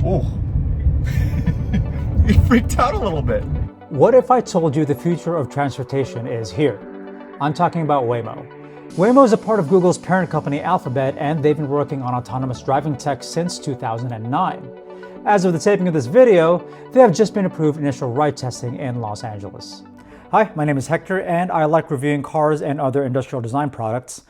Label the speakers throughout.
Speaker 1: Oh, you freaked out a little bit.
Speaker 2: What if I told you the future of transportation is here? I'm talking about Waymo. Waymo is a part of Google's parent company Alphabet, and they've been working on autonomous driving tech since 2009. As of the taping of this video, they have just been approved initial ride testing in Los Angeles. Hi, my name is Hector, and I like reviewing cars and other industrial design products.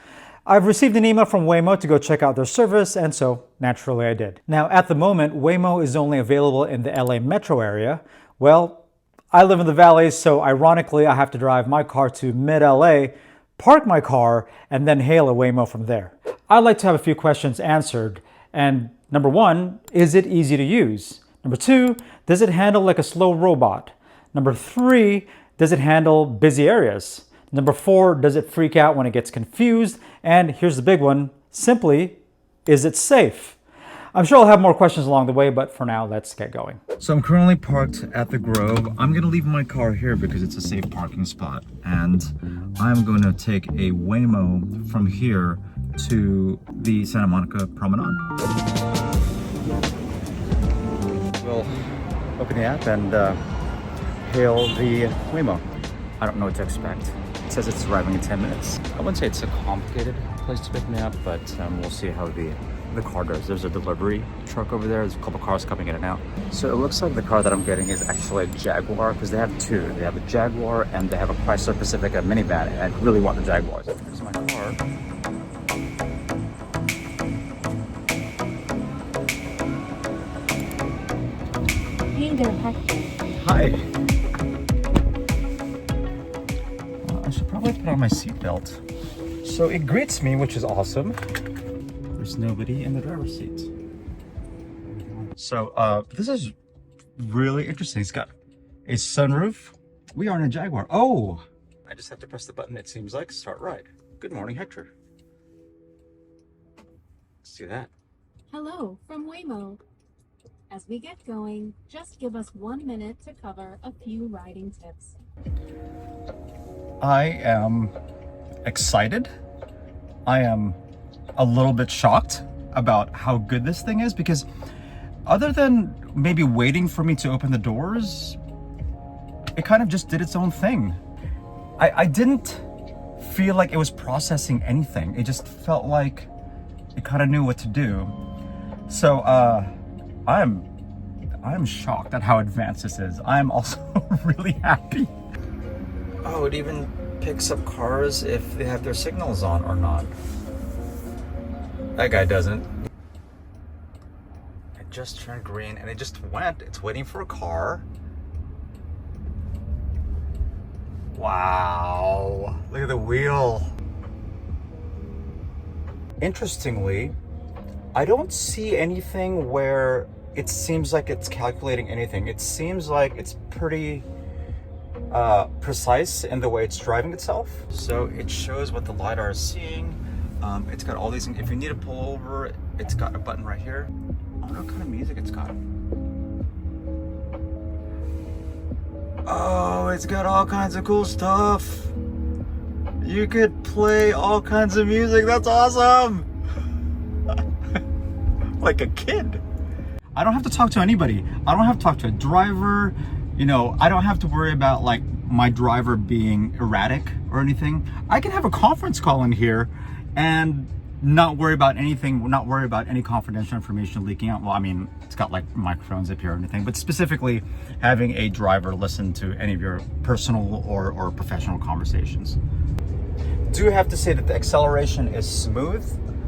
Speaker 2: I've received an email from Waymo to go check out their service, and so naturally I did. Now, at the moment, Waymo is only available in the LA metro area. Well, I live in the Valley, so ironically, I have to drive my car to mid-LA, park my car, and then hail a Waymo from there. I'd like to have a few questions answered. And number one, is it easy to use? Number two, does it handle like a slow robot? Number three, does it handle busy areas? Number four, does it freak out when it gets confused? And here's the big one, simply, is it safe? I'm sure I'll have more questions along the way, but for now, let's get going.
Speaker 1: So I'm currently parked at the Grove. I'm gonna leave my car here because it's a safe parking spot. And I'm gonna take a Waymo from here to the Santa Monica Promenade. We'll open the app and hail the Waymo. I don't know what to expect. It says it's arriving in 10 minutes. I wouldn't say it's a complicated place to pick me up, but we'll see how the car does. There's a delivery truck over there. There's a couple cars coming in and out. So it looks like the car that I'm getting is actually a Jaguar, because they have two. They have a Jaguar and they have a Chrysler Pacifica minivan, and I really want the Jaguars. Here's my car.
Speaker 3: Hey there, Hector.
Speaker 1: Hi. I should probably put on my seatbelt. So it greets me, which is awesome. There's nobody in the driver's seat. So this is really interesting. It's got a sunroof. We are in a Jaguar. Oh, I just have to press the button, it seems like. Start ride. Good morning, Hector. Let's do that.
Speaker 3: Hello from Waymo. As we get going, just give us 1 minute to cover a few riding tips.
Speaker 1: I am excited. I am a little bit shocked about how good this thing is, because other than maybe waiting for me to open the doors, it kind of just did its own thing. I didn't feel like it was processing anything. It just felt like it kind of knew what to do. So I'm shocked at how advanced this is. I'm also really happy. Oh, it even picks up cars if they have their signals on or not. That guy doesn't. It just turned green and it just went. It's waiting for a car. Wow. Look at the wheel. Interestingly, I don't see anything where it seems like it's calculating anything. It seems like it's pretty precise in the way it's driving itself. So it shows what the LiDAR is seeing. It's got all these things. If you need to pull over, it's got a button right here. I wonder what kind of music it's got. Oh, it's got all kinds of cool stuff. You could play all kinds of music. That's awesome. Like a kid. I don't have to talk to anybody. I don't have to talk to a driver. You know, I don't have to worry about like my driver being erratic or anything. I can have a conference call in here and not worry about anything, not worry about any confidential information leaking out. Well, I mean, it's got like microphones up here or anything, but specifically having a driver listen to any of your personal or professional conversations. Do have to say that the acceleration is smooth.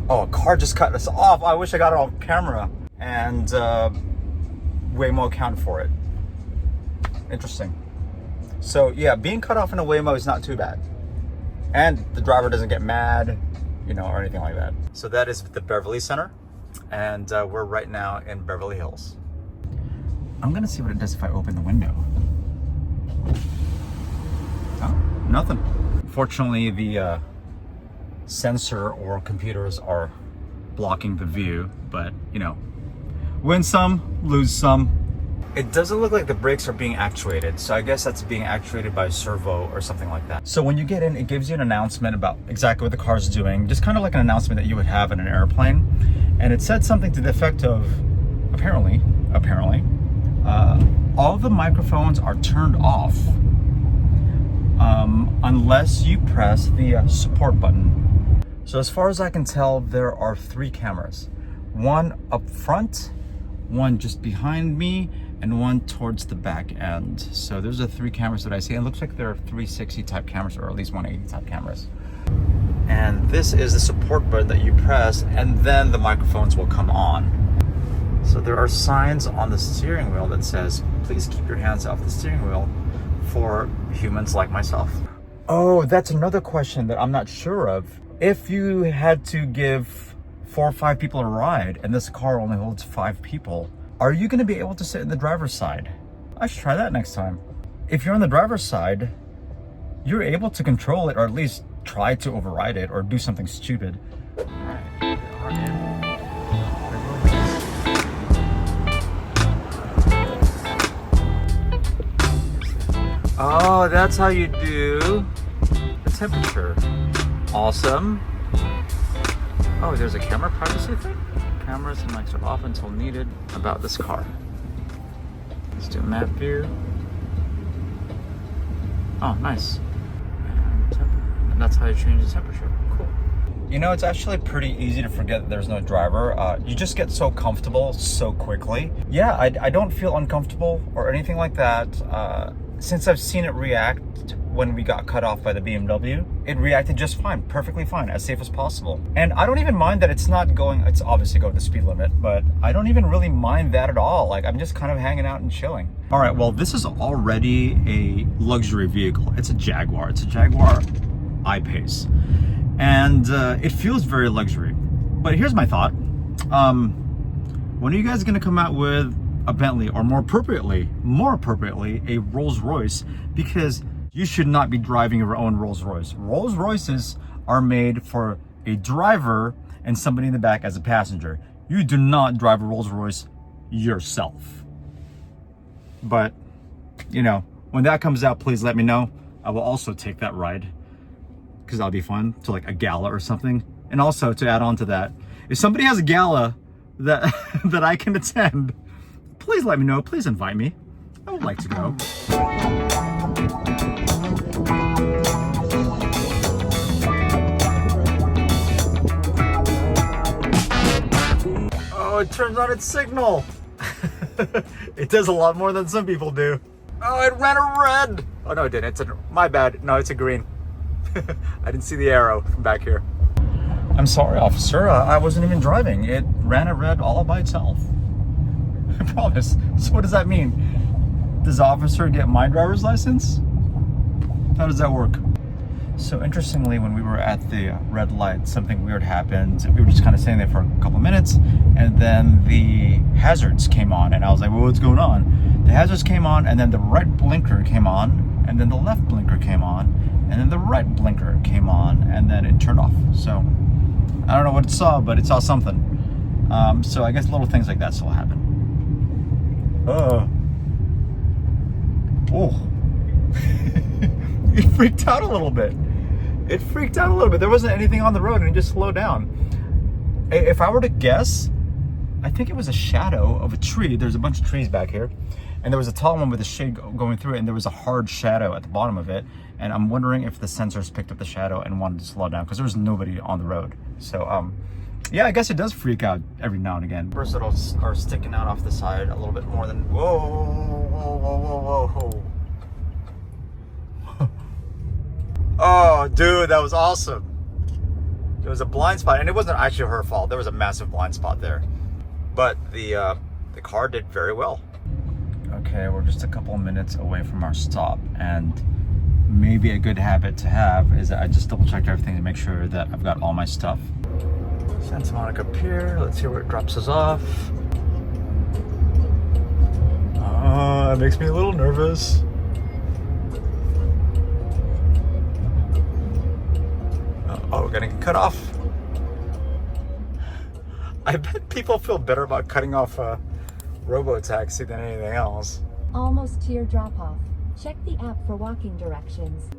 Speaker 1: Oh, a car just cut us off. I wish I got it on camera. And Waymo accounted for it. Interesting. So yeah, being cut off in a Waymo is not too bad. And the driver doesn't get mad, you know, or anything like that. So that is the Beverly Center. And we're right now in Beverly Hills. I'm gonna see what it does if I open the window. Oh, nothing. Fortunately, the sensor or computers are blocking the view, but you know, win some, lose some. It doesn't look like the brakes are being actuated, so I guess that's being actuated by a servo or something like that. So when you get in, it gives you an announcement about exactly what the car's doing, just kind of like an announcement that you would have in an airplane. And it said something to the effect of, apparently, all the microphones are turned off unless you press the support button. So as far as I can tell, there are 3 cameras. One up front, one just behind me, and one towards the back end. So those are 3 cameras that I see. It looks like there are 360 type cameras, or at least 180 type cameras. And this is the support button that you press, and then the microphones will come on. So there are signs on the steering wheel that says, please keep your hands off the steering wheel for humans like myself. Oh, that's another question that I'm not sure of. If you had to give 4 or 5 people a ride and this car only holds 5 people, are you going to be able to sit in the driver's side? I should try that next time. If you're on the driver's side, you're able to control it, or at least try to override it or do something stupid. All right, oh, that's how you do the temperature. Awesome. Oh, there's a camera privacy thing? Cameras and mics are off until needed about this car. Let's do a map view. Oh, nice. And that's how you change the temperature. Cool. You know, it's actually pretty easy to forget that there's no driver. You just get so comfortable so quickly. Yeah, I don't feel uncomfortable or anything like that. Since I've seen it react when we got cut off by the BMW, it reacted just fine, perfectly fine, as safe as possible. And I don't even mind that it's not going, it's obviously going the speed limit, but I don't even really mind that at all. Like, I'm just kind of hanging out and chilling. All right, well, this is already a luxury vehicle. It's a Jaguar. It's a Jaguar I-Pace. And it feels very luxury. But here's my thought. When are you guys gonna come out with a Bentley, or more appropriately, a Rolls Royce? Because you should not be driving your own Rolls Royce. Rolls Royces are made for a driver and somebody in the back as a passenger. You do not drive a Rolls Royce yourself. But, you know, when that comes out, please let me know. I will also take that ride, because that'll be fun, to like a gala or something. And also, to add on to that, if somebody has a gala that that I can attend, please let me know. Please invite me. I would like to go. Oh, it turns on its signal. It does a lot more than some people do. Oh, it ran a red. Oh no, it didn't. My bad. No, it's a green. I didn't see the arrow from back here. I'm sorry, officer. I wasn't even driving. It ran a red all by itself. I promise. So what does that mean? Does the officer get my driver's license? How does that work? So interestingly, when we were at the red light, something weird happened. We were just kind of sitting there for a couple minutes, and then the hazards came on, and I was like, well, what's going on? The hazards came on, and then the right blinker came on, and then the left blinker came on, and then the right blinker came on, and then it turned off. So I don't know what it saw, but it saw something. So I guess little things like that still happen. Oh. It freaked out a little bit. There wasn't anything on the road, and it just slowed down. If I were to guess, I think it was a shadow of a tree. There's a bunch of trees back here, and there was a tall one with a shade going through it, and there was a hard shadow at the bottom of it. And I'm wondering if the sensors picked up the shadow and wanted to slow down, because there was nobody on the road. So, yeah, I guess it does freak out every now and again. Versatiles are sticking out off the side a little bit more than, whoa. Oh, dude, that was awesome. There was a blind spot, and it wasn't actually her fault. There was a massive blind spot there. But the car did very well. Okay, we're just a couple of minutes away from our stop, and maybe a good habit to have is that I just double check everything to make sure that I've got all my stuff. Santa Monica Pier, let's see where it drops us off. It makes me a little nervous. Oh, we're gonna get cut off. I bet people feel better about cutting off a robo-taxi than anything else.
Speaker 3: Almost to your drop-off. Check the app for walking directions.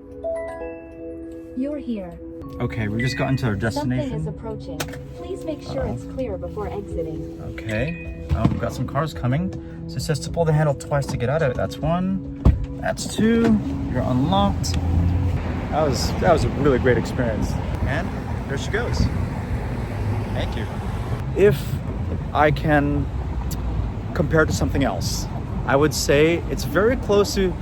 Speaker 3: You're here.
Speaker 1: Okay, we just got into our destination.
Speaker 3: Something is approaching. Please make sure it's clear before exiting.
Speaker 1: Okay. We've got some cars coming. So it says to pull the handle twice to get out of it. That's one. That's two. You're unlocked.
Speaker 2: That was a really great experience.
Speaker 1: And there she goes. Thank you. If I can compare it to something else, I would say it's very close to,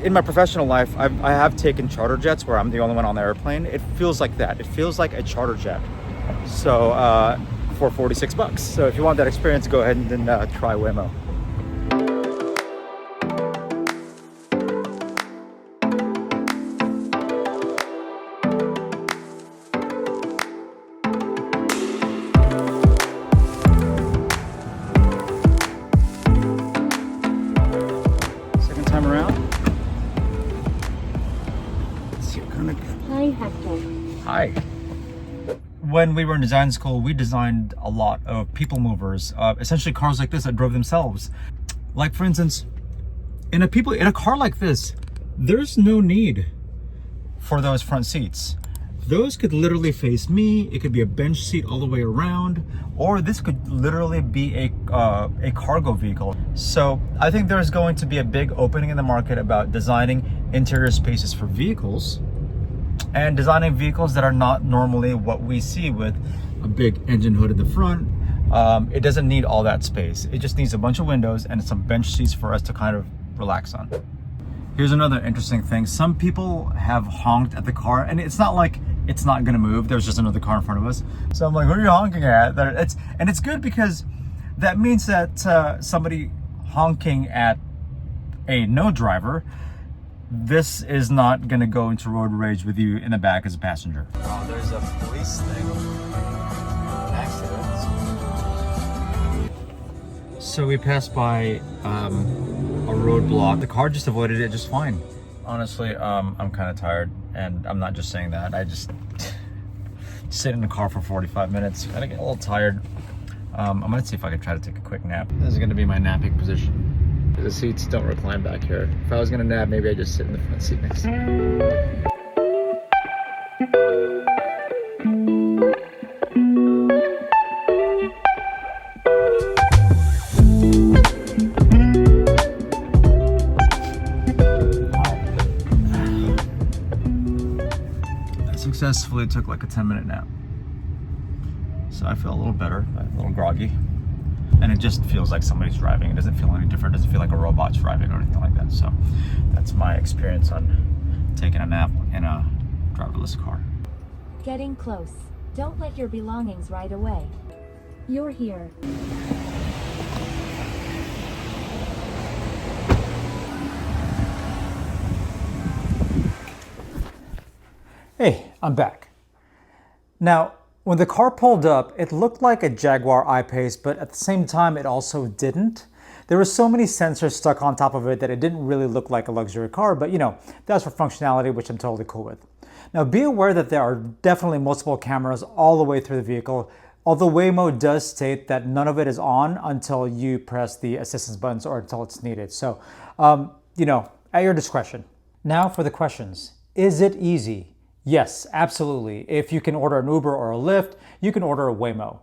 Speaker 1: in my professional life, I have taken charter jets where I'm the only one on the airplane. It feels like that. It feels like a charter jet. So for $46. So if you want that experience, go ahead and then try Waymo. Second time around. Let's see what kind of.
Speaker 3: Hi, Hector.
Speaker 1: Hi. When we were in design school, we designed a lot of people movers, essentially cars like this that drove themselves. Like for instance, in a car like this, there's no need for those front seats. Those could literally face me. It could be a bench seat all the way around, or this could literally be a cargo vehicle. So I think there's going to be a big opening in the market about designing interior spaces for vehicles, and designing vehicles that are not normally what we see with a big engine hood in the front. It doesn't need all that space. It just needs a bunch of windows and some bench seats for us to kind of relax on. Here's another interesting thing. Some people have honked at the car, and it's not like it's not gonna move. There's just another car in front of us. So I'm like, who are you honking at? It's good because that means that somebody honking at a no driver, this is not gonna go into road rage with you in the back as a passenger. Oh, there's a police thing. Accidents. So we passed by a roadblock. The car just avoided it just fine. Honestly, I'm kind of tired, and I'm not just saying that. I just sit in the car for 45 minutes. I get a little tired. I'm gonna see if I can try to take a quick nap. This is gonna be my napping position. The seats don't recline back here. If I was gonna nap, maybe I'd just sit in the front seat next to me. I successfully took like a 10-minute nap. So I feel a little better, a little groggy. And it just feels like somebody's driving. It doesn't feel any different. It doesn't feel like a robot's driving or anything like that. So that's my experience on taking a nap in a driverless car.
Speaker 3: Getting close. Don't let your belongings ride away. You're here.
Speaker 2: Hey, I'm back. Now, when the car pulled up, it looked like a Jaguar I-Pace, but at the same time, it also didn't. There were so many sensors stuck on top of it that it didn't really look like a luxury car, but that's for functionality, which I'm totally cool with. Now, be aware that there are definitely multiple cameras all the way through the vehicle, although Waymo does state that none of it is on until you press the assistance buttons or until it's needed. So, at your discretion. Now for the questions. Is it easy? Yes, absolutely. If you can order an Uber or a Lyft, you can order a Waymo.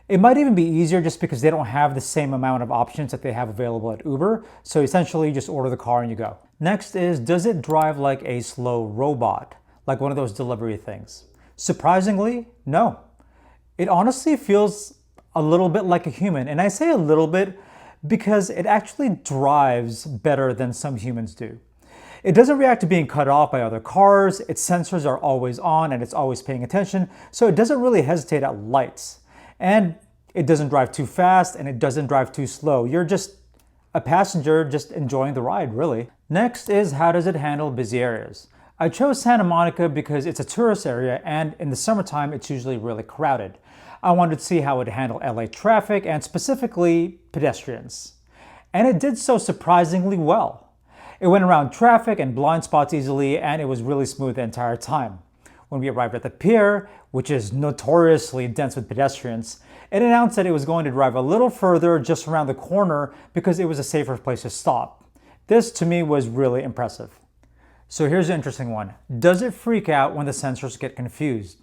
Speaker 2: It might even be easier just because they don't have the same amount of options that they have available at Uber. So essentially you just order the car and you go. Next is, does it drive like a slow robot? Like one of those delivery things? Surprisingly, no. It honestly feels a little bit like a human. And I say a little bit because it actually drives better than some humans do. It doesn't react to being cut off by other cars, its sensors are always on and it's always paying attention, so it doesn't really hesitate at lights. And it doesn't drive too fast and it doesn't drive too slow. You're just a passenger just enjoying the ride, really. Next is, how does it handle busy areas? I chose Santa Monica because it's a tourist area and in the summertime it's usually really crowded. I wanted to see how it would handle LA traffic and specifically pedestrians. And it did so surprisingly well. It went around traffic and blind spots easily, and it was really smooth the entire time. When we arrived at the pier, which is notoriously dense with pedestrians, it announced that it was going to drive a little further just around the corner because it was a safer place to stop. This, to me, was really impressive. So here's an interesting one. Does it freak out when the sensors get confused?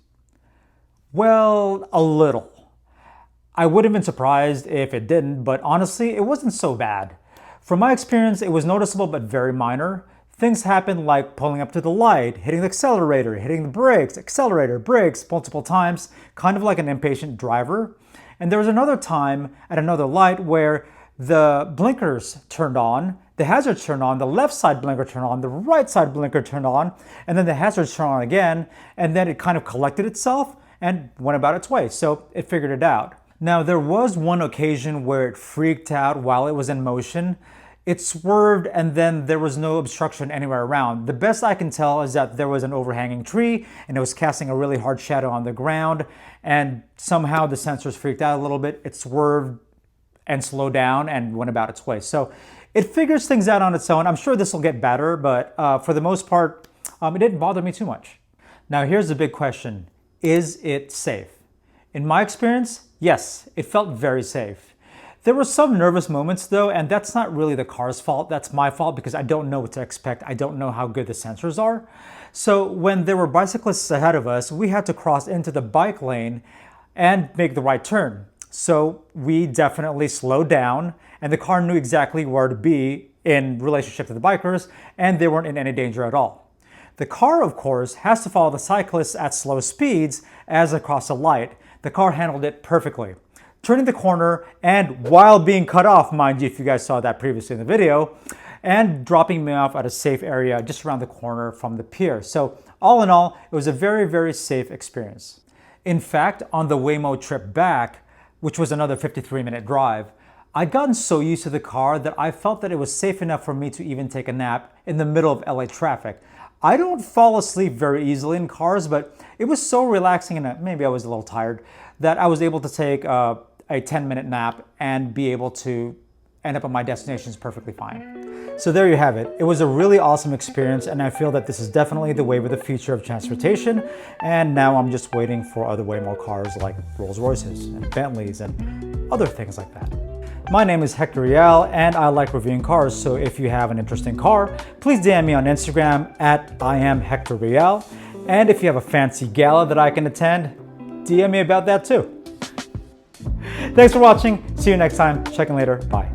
Speaker 2: Well, a little. I would have been surprised if it didn't, but honestly, it wasn't so bad. From my experience, it was noticeable but very minor. Things happened like pulling up to the light, hitting the accelerator, hitting the brakes, accelerator, brakes multiple times, kind of like an impatient driver. And there was another time at another light where the blinkers turned on, the hazards turned on, the left side blinker turned on, the right side blinker turned on, and then the hazards turned on again, and then it kind of collected itself and went about its way. So it figured it out. Now, there was one occasion where it freaked out while it was in motion. It swerved and then there was no obstruction anywhere around. The best I can tell is that there was an overhanging tree and it was casting a really hard shadow on the ground, and somehow the sensors freaked out a little bit. It swerved and slowed down and went about its way. So it figures things out on its own. I'm sure this will get better, but for the most part, it didn't bother me too much. Now, here's the big question. Is it safe? In my experience, yes, it felt very safe. There were some nervous moments though, and that's not really the car's fault. That's my fault because I don't know what to expect. I don't know how good the sensors are. So when there were bicyclists ahead of us, we had to cross into the bike lane and make the right turn. So we definitely slowed down, and the car knew exactly where to be in relationship to the bikers, and they weren't in any danger at all. The car, of course, has to follow the cyclists at slow speeds as they cross a light. The car handled it perfectly, turning the corner and while being cut off, mind you, if you guys saw that previously in the video, and dropping me off at a safe area just around the corner from the pier. So all in all, it was a very, very safe experience. In fact, on the Waymo trip back, which was another 53-minute drive, I'd gotten so used to the car that I felt that it was safe enough for me to even take a nap in the middle of LA traffic. I don't fall asleep very easily in cars, but it was so relaxing, and maybe I was a little tired, that I was able to take a 10-minute nap and be able to end up at my destinations perfectly fine. So there you have it. It was a really awesome experience, and I feel that this is definitely the wave of the future of transportation. And now I'm just waiting for other Waymo cars like Rolls Royces and Bentleys and other things like that. My name is Hector Real, and I like reviewing cars, so if you have an interesting car, please DM me on Instagram at @IamHectorReal. And if you have a fancy gala that I can attend, DM me about that too. Thanks for watching. See you next time. Check in later. Bye.